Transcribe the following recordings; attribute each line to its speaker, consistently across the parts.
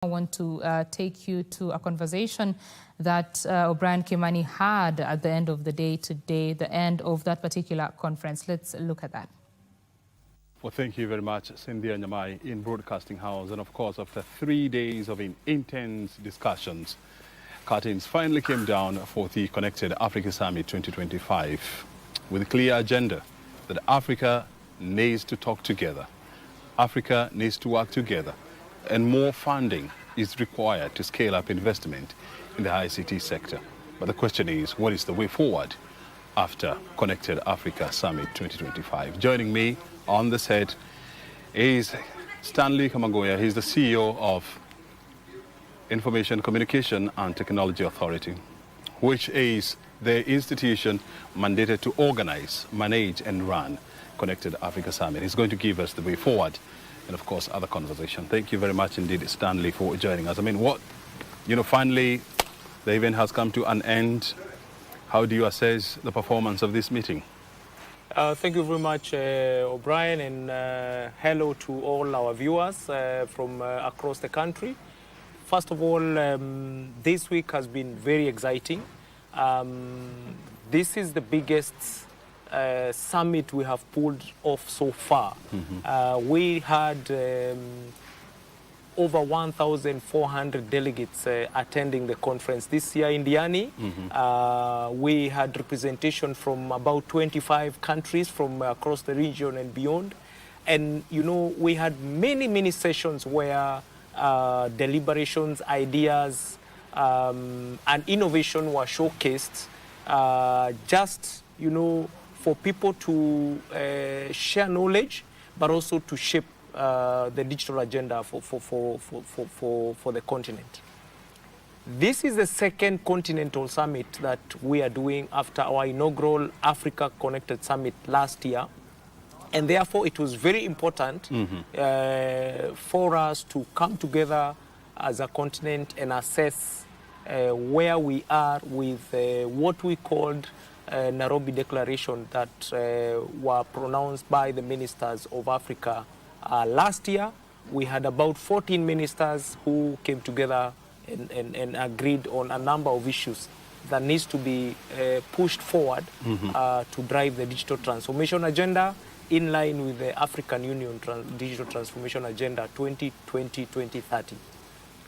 Speaker 1: I want to take you to a conversation that O'Brien Kimani had at the end of the day today, the end of that particular conference. Let's look at that.
Speaker 2: Well, thank you very much, Cynthia Nyamai in Broadcasting House. And of course, after 3 days of intense discussions, curtains finally came down for the Connected Africa Summit 2025 with a clear agenda that Africa needs to talk together. Africa needs to work together, and more funding is required to scale up investment in the ICT sector. But the question is, what is the way forward after Connected Africa Summit 2025? Joining me on the set is Stanley Kamagoya. He's the CEO of Information Communication and Technology Authority, which is the institution mandated to organize, manage, and run Connected Africa Summit. He's going to give us the way forward and, of course, other conversation. Thank you very much indeed, Stanley, for joining us. I mean, finally, the event has come to an end. How do you assess the performance of this meeting?
Speaker 3: Thank you very much, O'Brien, and hello to all our viewers from across the country. First of all, this week has been very exciting. This is the biggest summit we have pulled off so far. We had over 1,400 delegates attending the conference this year in Diani. We had representation from about 25 countries from across the region and beyond. And, you know, we had many sessions where deliberations, ideas, and innovation were showcased, just, you know, for people to share knowledge, but also to shape the digital agenda for the continent. This is the second continental summit that we are doing after our inaugural Africa Connected Summit last year. And therefore, it was very important for us to come together as a continent and assess where we are with what we called Nairobi Declaration that were pronounced by the ministers of Africa last year. We had about 14 ministers who came together and agreed on a number of issues that needs to be pushed forward to drive the digital transformation agenda in line with the African Union Digital Transformation Agenda 2020-2030.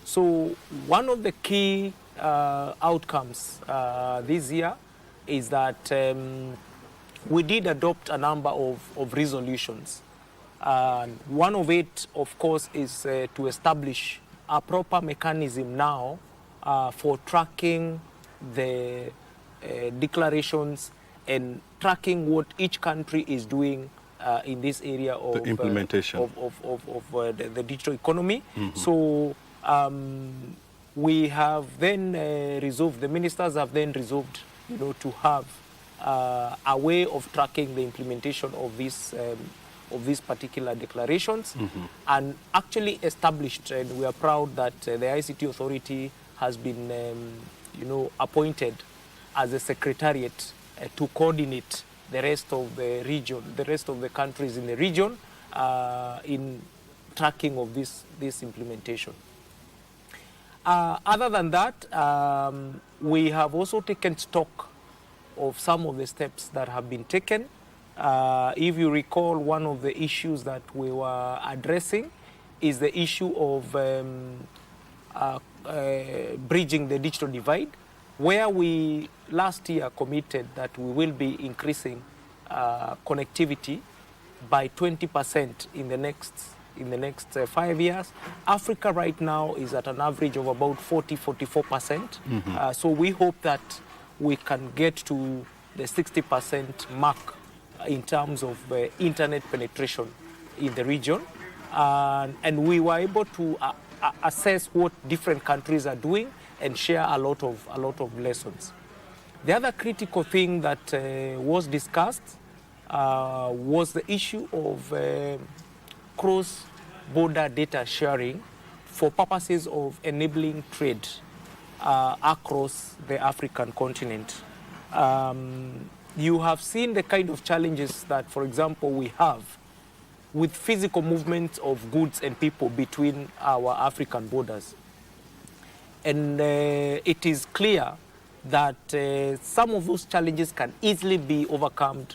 Speaker 3: So one of the key outcomes this year is that we did adopt a number of resolutions. One of it, of course, is to establish a proper mechanism now for tracking the declarations and tracking what each country is doing in this area of
Speaker 2: the implementation
Speaker 3: of the digital economy. So we have then resolved, the ministers have then resolved, you know, to have a way of tracking the implementation of these particular declarations, and actually established, and we are proud that the ICT authority has been, you know, appointed as a secretariat to coordinate the rest of the region, the rest of the countries in the region in tracking of this implementation. Other than that, we have also taken stock of some of the steps that have been taken. If you recall, one of the issues that we were addressing is the issue of bridging the digital divide, where we last year committed that we will be increasing connectivity by 20% in the next 5 years. Africa right now is at an average of about 44%. So we hope that we can get to the 60% mark in terms of internet penetration in the region. And we were able to assess what different countries are doing and share a lot of lessons. The other critical thing that was discussed was the issue of cross-border data sharing for purposes of enabling trade across the African continent. You have seen the kind of challenges that, for example, we have with physical movement of goods and people between our African borders. And it is clear that some of those challenges can easily be overcome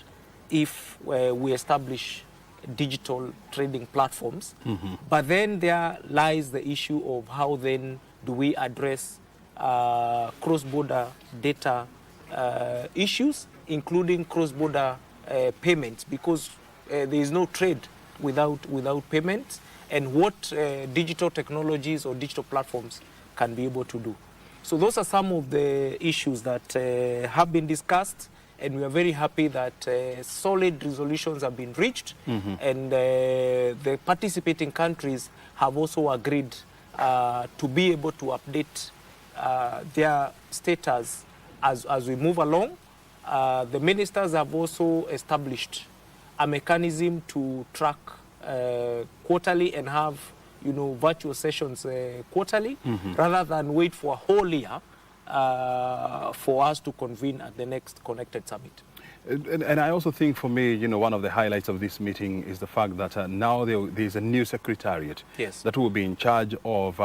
Speaker 3: if we establish digital trading platforms. But then there lies the issue of how then do we address cross-border data issues, including cross-border payments, because there is no trade without payments, and what digital technologies or digital platforms can be able to do. So those are some of the issues that have been discussed, and we are very happy that solid resolutions have been reached, and the participating countries have also agreed to be able to update their status as we move along. The ministers have also established a mechanism to track quarterly and have virtual sessions quarterly, rather than wait for a whole year for us to convene at the next Connected Summit.
Speaker 2: And I also think for me, one of the highlights of this meeting is the fact that now there's a new secretariat that will be in charge of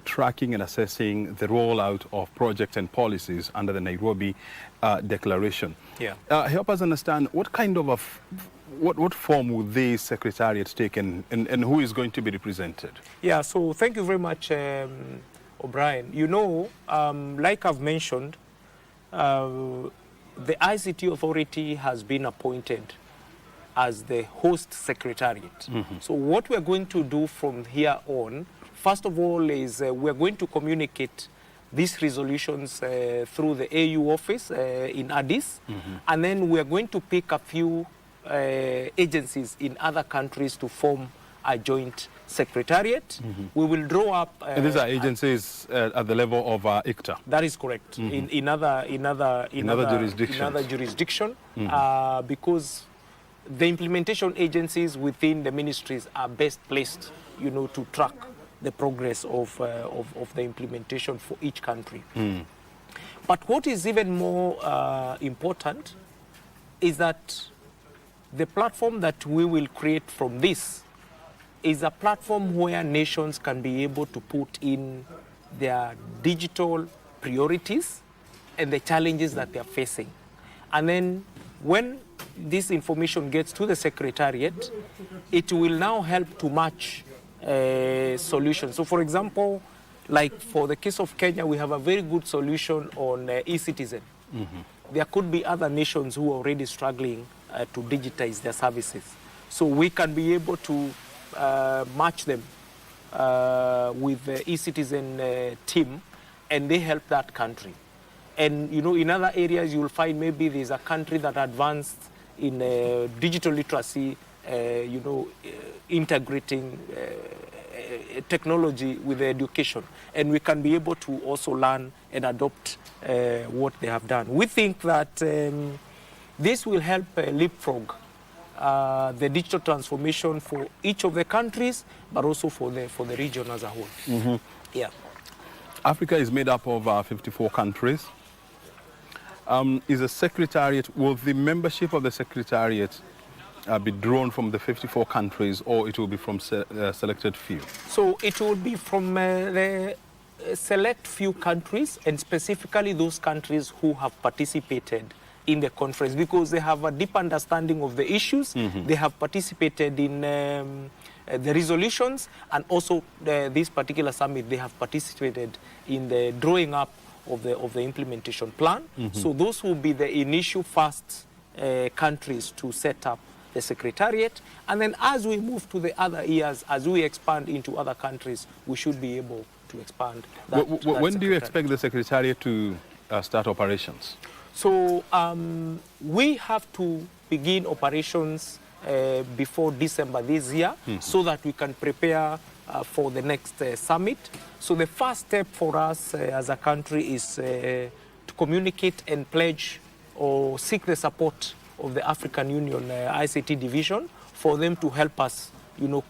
Speaker 2: tracking and assessing the rollout of projects and policies under the Nairobi Declaration. Help us understand what kind of what form will this secretariat take, and who is going to be represented? Yeah,
Speaker 3: so thank you very much, O'Brien. Like I've mentioned, the ICT Authority has been appointed as the host secretariat. So what we're going to do from here on, first of all, is we're going to communicate these resolutions through the AU office in Addis, and then we're going to pick a few agencies in other countries to form a joint secretariat. We will draw up...
Speaker 2: and these are agencies at the level of ICTA?
Speaker 3: That is correct. In other jurisdiction, because the implementation agencies within the ministries are best placed, to track the progress of the implementation for each country. But what is even more important is that the platform that we will create from this is a platform where nations can be able to put in their digital priorities and the challenges that they are facing. And then when this information gets to the secretariat, it will now help to match solutions. So for example, like for the case of Kenya, we have a very good solution on e-citizen. There could be other nations who are already struggling to digitize their services. So we can be able to match them with the e-citizen team, and they help that country. And in other areas, you will find maybe there's a country that advanced in digital literacy, integrating technology with education, and we can be able to also learn and adopt what they have done. We think that this will help leapfrog the digital transformation for each of the countries, but also for the region as a whole.
Speaker 2: Africa is made up of 54 countries. Is a secretariat, will the membership of the secretariat be drawn from the 54 countries, or it will be from selected few?
Speaker 3: So it will be from the select few countries, and specifically those countries who have participated in the conference, because they have a deep understanding of the issues. They have participated in the resolutions, and also this particular summit, they have participated in the drawing up of the implementation plan. So those will be the initial first countries to set up the secretariat, and then as we move to the other years, as we expand into other countries, we should be able to expand that.
Speaker 2: When do you expect the secretariat to start operations?
Speaker 3: So we have to begin operations before December this year, so that we can prepare for the next summit. So the first step for us as a country is to communicate and pledge or seek the support of the African Union ICT division for them to help us,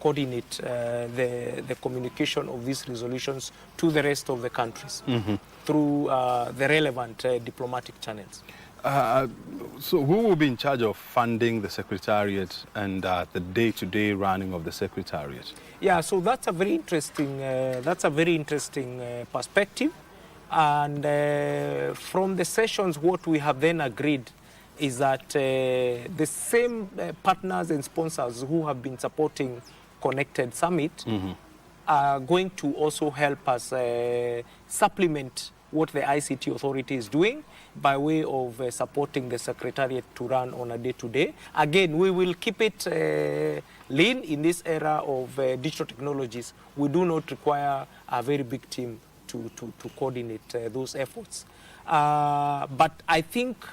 Speaker 3: coordinate the communication of these resolutions to the rest of the countries through the relevant diplomatic channels.
Speaker 2: So who will be in charge of funding the Secretariat and the day-to-day running of the Secretariat?
Speaker 3: Yeah, so that's a very interesting, perspective. And from the sessions, what we have then agreed is that the same partners and sponsors who have been supporting Connected Summit are going to also help us supplement what the ICT authority is doing by way of supporting the Secretariat to run on a day-to-day. Again, we will keep it lean in this era of digital technologies. We do not require a very big team to coordinate those efforts. But I think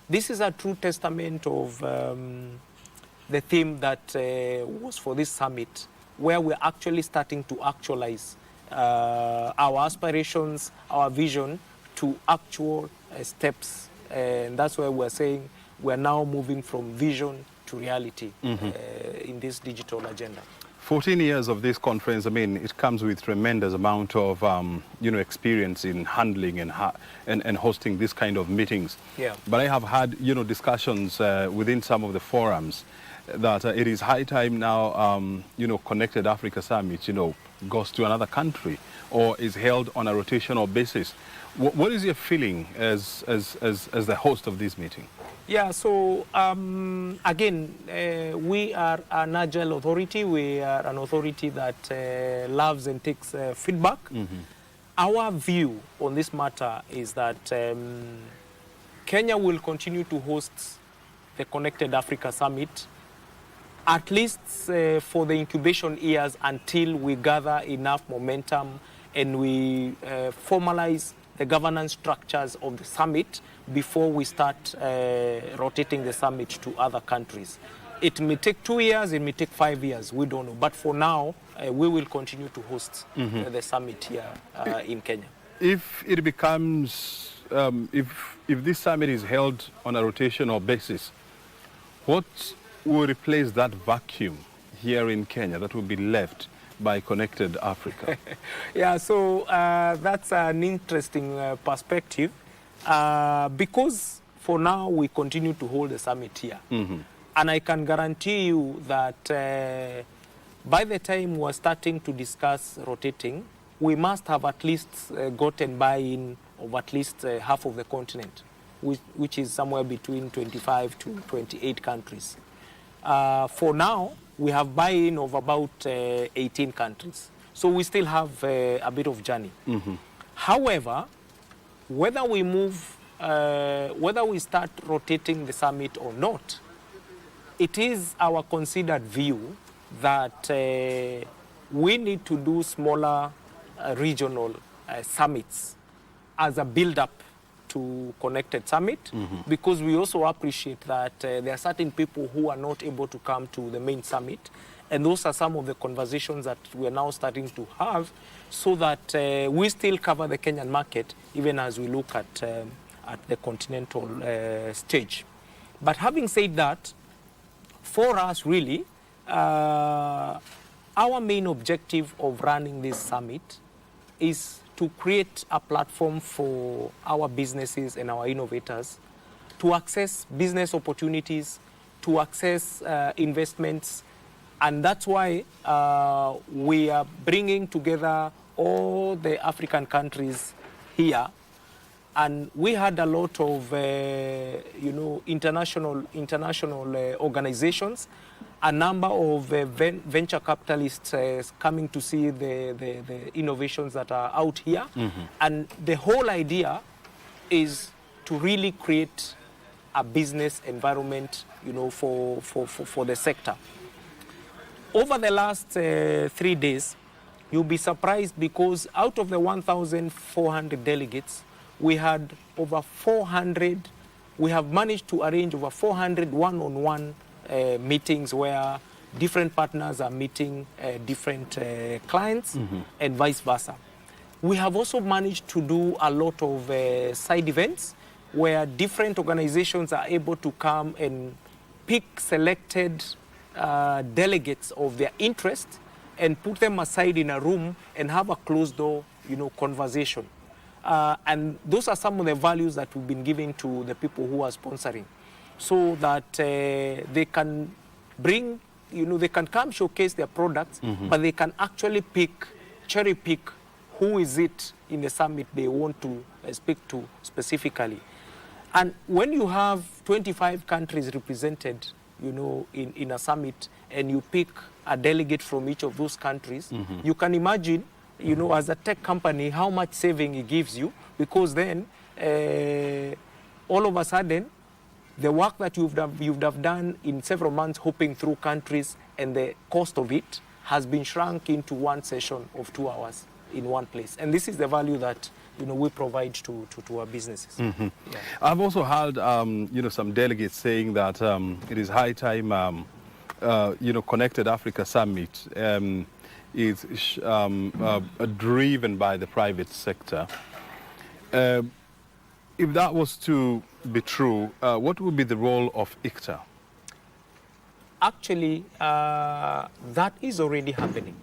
Speaker 3: this is a true testament of the theme that was for this summit, where we're actually starting to actualize our aspirations, our vision to actual steps. And that's why we're saying we're now moving from vision to reality in this digital agenda.
Speaker 2: 14 years of this conference, I mean, it comes with tremendous amount of, experience in handling and hosting this kind of meetings.
Speaker 3: Yeah.
Speaker 2: But I have had, discussions within some of the forums that it is high time now, Connected Africa Summit, goes to another country or is held on a rotational basis. What is your feeling as the host of this meeting?
Speaker 3: Yeah, so again, we are an agile authority. We are an authority that loves and takes feedback. Our view on this matter is that Kenya will continue to host the Connected Africa Summit at least for the incubation years until we gather enough momentum and we formalize the governance structures of the summit before we start rotating the summit to other countries. It may take 2 years, it may take 5 years, we don't know. But for now, we will continue to host the summit here in Kenya.
Speaker 2: If it becomes, if this summit is held on a rotational basis, what will replace that vacuum here in Kenya that will be left by Connected Africa?
Speaker 3: Yeah, so that's an interesting perspective because for now we continue to hold the summit here. And I can guarantee you that by the time we're starting to discuss rotating, we must have at least gotten buy-in of at least half of the continent, which is somewhere between 25 to 28 countries. For now, we have buy-in of about 18 countries. So we still have a bit of journey. However, whether we move, whether we start rotating the summit or not, it is our considered view that we need to do smaller regional summits as a build-up to Connected Summit, because we also appreciate that there are certain people who are not able to come to the main summit, and those are some of the conversations that we are now starting to have, so that we still cover the Kenyan market even as we look at the continental stage. But having said that, for us really, our main objective of running this summit is to create a platform for our businesses and our innovators to access business opportunities, to access investments. And that's why we are bringing together all the African countries here. And we had a lot of, international organizations, a number of venture capitalists coming to see the innovations that are out here. And the whole idea is to really create a business environment, for the sector. Over the last 3 days, you'll be surprised because out of the 1,400 delegates, we had over 400, we have managed to arrange over 400 one-on-one meetings where different partners are meeting different clients and vice versa. We have also managed to do a lot of side events where different organizations are able to come and pick selected delegates of their interest and put them aside in a room and have a closed door, conversation. And those are some of the values that we've been giving to the people who are sponsoring, so that they can bring, they can come showcase their products, but they can actually cherry pick who is it in the summit they want to speak to specifically. And when you have 25 countries represented, in a summit, and you pick a delegate from each of those countries, you can imagine, as a tech company, how much saving it gives you, because then all of a sudden, the work that you've done in several months hopping through countries, and the cost of it has been shrunk into one session of 2 hours in one place. And this is the value that we provide to our businesses. Yeah.
Speaker 2: I've also heard some delegates saying that it is high time Connected Africa Summit is driven by the private sector. If that was to be true, what would be the role of ICTA?
Speaker 3: Actually, that is already happening.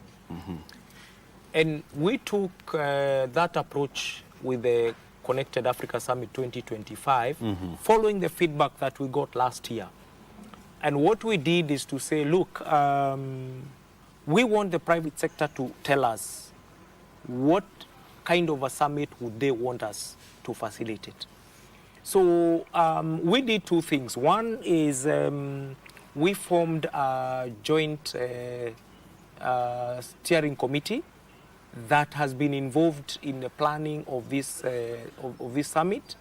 Speaker 3: And we took that approach with the Connected Africa Summit 2025, following the feedback that we got last year. And what we did is to say, look, we want the private sector to tell us what kind of a summit would they want us to facilitate. So we did two things. One is we formed a joint steering committee that has been involved in the planning of this summit,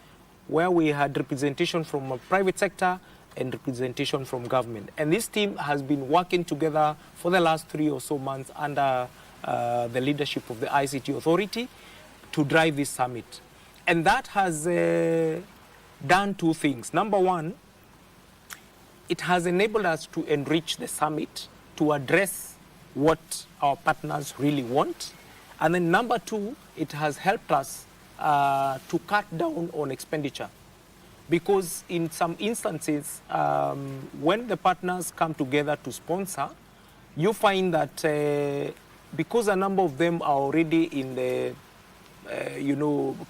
Speaker 3: where we had representation from a private sector and representation from government. And this team has been working together for the last 3 or so months under the leadership of the ICT Authority to drive this summit. And that has done two things. Number one, it has enabled us to enrich the summit to address what our partners really want. And then number two, it has helped us to cut down on expenditure. Because in some instances, when the partners come together to sponsor, you find that because a number of them are already in the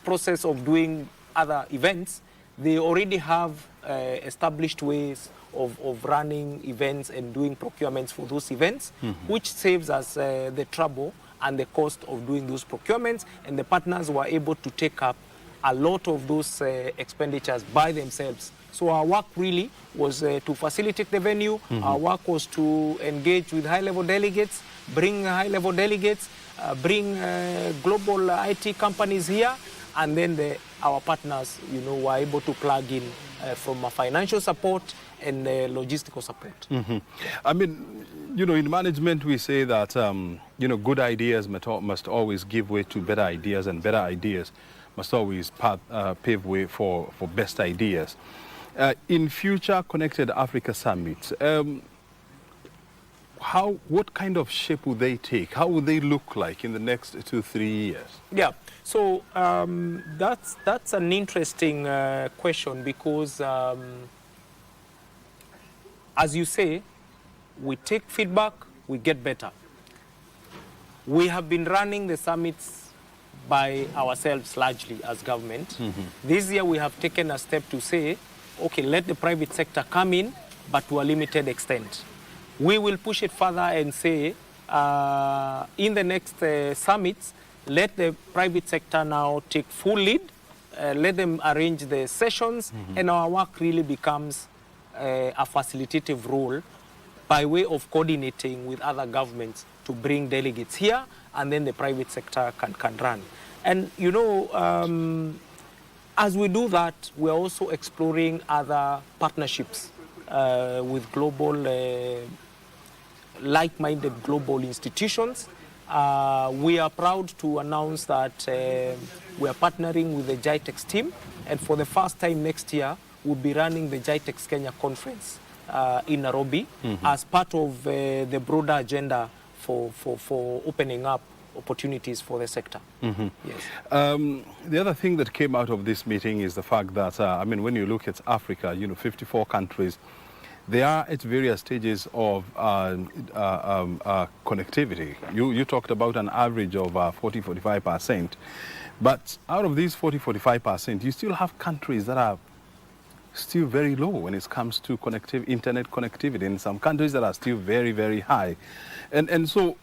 Speaker 3: process of doing other events, they already have established ways of running events and doing procurements for those events, which saves us the trouble and the cost of doing those procurements, and the partners were able to take up a lot of those expenditures by themselves. So our work really was to facilitate the venue. Our work was to engage with high-level delegates, bring high-level delegates, bring global IT companies here, and then our partners, were able to plug in from a financial support and logistical support.
Speaker 2: I mean, in management we say that, good ideas must always give way to better ideas, and better ideas must always pave way for best ideas. In future Connected Africa Summits, what kind of shape will they take? How will they look like in the next 2-3 years?
Speaker 3: Yeah, so that's an interesting question, because as you say, we take feedback, we get better. We have been running the summits by ourselves largely as government. This year we have taken a step to say, okay, let the private sector come in, but to a limited extent. We will push it further and say, in the next summits, let the private sector now take full lead, let them arrange the sessions, and our work really becomes a facilitative role by way of coordinating with other governments to bring delegates here, and then the private sector can run. And, as we do that, we're also exploring other partnerships with global, like-minded global institutions. We are proud to announce that we are partnering with the GITEX team, and for the first time next year, we'll be running the GITEX Kenya conference in Nairobi as part of the broader agenda for opening up opportunities for the sector. Yes.
Speaker 2: The other thing that came out of this meeting is the fact that, when you look at Africa, 54 countries, they are at various stages of connectivity. You talked about an average of 40-45%. But out of these 40-45%, you still have countries that are still very low when it comes to internet connectivity, and some countries that are still very, very high. And so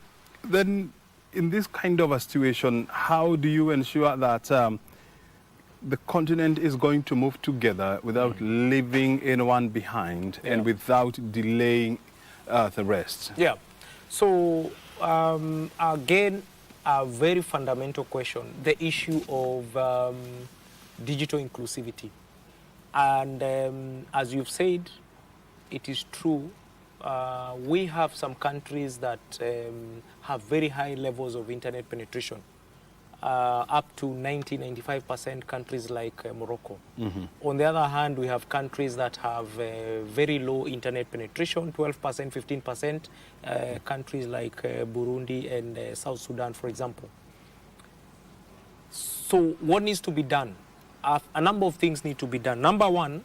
Speaker 2: then in this kind of a situation, how do you ensure that the continent is going to move together without leaving anyone behind and without delaying the rest?
Speaker 3: Yeah. So again, a very fundamental question, the issue of digital inclusivity. And as you've said, it is true. We have some countries that have very high levels of internet penetration, up to 90-95% countries like Morocco. On the other hand, we have countries that have very low internet penetration, 12%, 15%, countries like Burundi and South Sudan, for example. So what needs to be done? A number of things need to be done. Number one,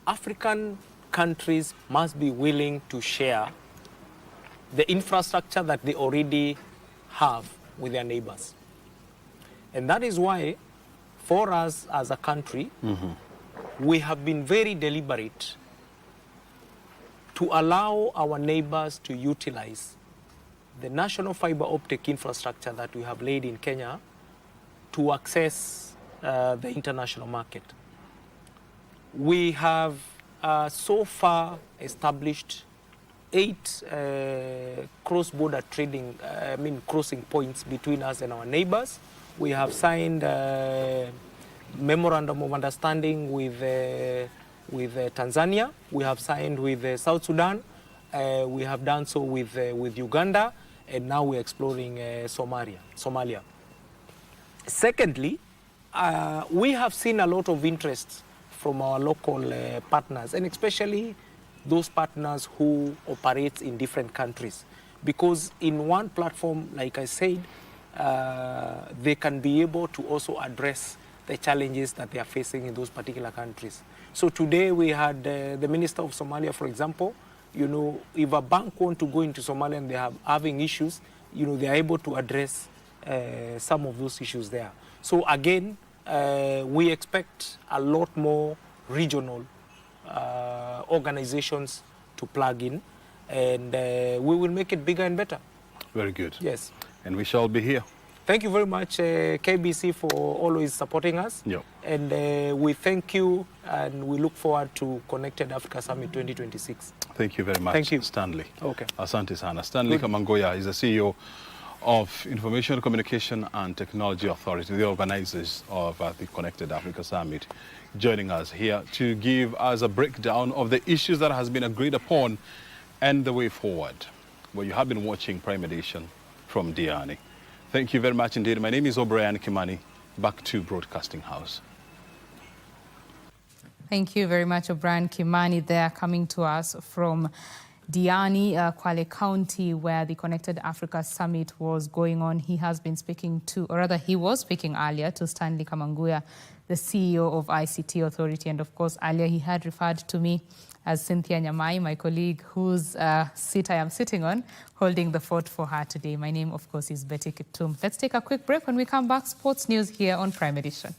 Speaker 3: African countries must be willing to share the infrastructure that they already have with their neighbors. And that is why, for us as a country, we have been very deliberate to allow our neighbors to utilize the national fiber optic infrastructure that we have laid in Kenya to access the international market. We have so far established 8 cross-border trading, crossing points between us and our neighbors. We have signed a memorandum of understanding with Tanzania. We have signed with South Sudan. We have done so with Uganda, and now we're exploring Somalia. Secondly, we have seen a lot of interest from our local partners, and especially those partners who operate in different countries. Because in one platform, like I said, they can be able to also address the challenges that they are facing in those particular countries. So today we had the Minister of Somalia, for example. You know, if a bank wants to go into Somalia and they are having issues, you know, they are able to address some of those issues there. So again, we expect a lot more regional organizations to plug in, and we will make it bigger and better.
Speaker 2: Very good.
Speaker 3: Yes.
Speaker 2: And we shall be here.
Speaker 3: Thank you very much, KBC, for always supporting us.
Speaker 2: Yep.
Speaker 3: And we thank you, and we look forward to Connected Africa Summit 2026.
Speaker 2: Thank you very much,
Speaker 3: Thank you.
Speaker 2: Stanley.
Speaker 3: Okay.
Speaker 2: Asante sana. Stanley Kamangoya is the CEO of Information Communication and Technology Authority, the organizers of the Connected Africa Summit, joining us here to give us a breakdown of the issues that has been agreed upon and the way forward. Well, you have been watching Prime Edition from Diani. Thank you very much indeed. My name is O'Brien Kimani. Back to Broadcasting House.
Speaker 1: Thank you very much, O'Brien Kimani, there, coming to us from Diani, Kwale County, where the Connected Africa Summit was going on. He has been speaking to, or rather he was speaking earlier to Stanley Kamanguya, the CEO of ICT Authority. And of course, earlier he had referred to me as Cynthia Nyamai, my colleague, whose seat I am sitting on, holding the fort for her today. My name, of course, is Betty Kitum. Let's take a quick break. When we come back, sports news here on Prime Edition.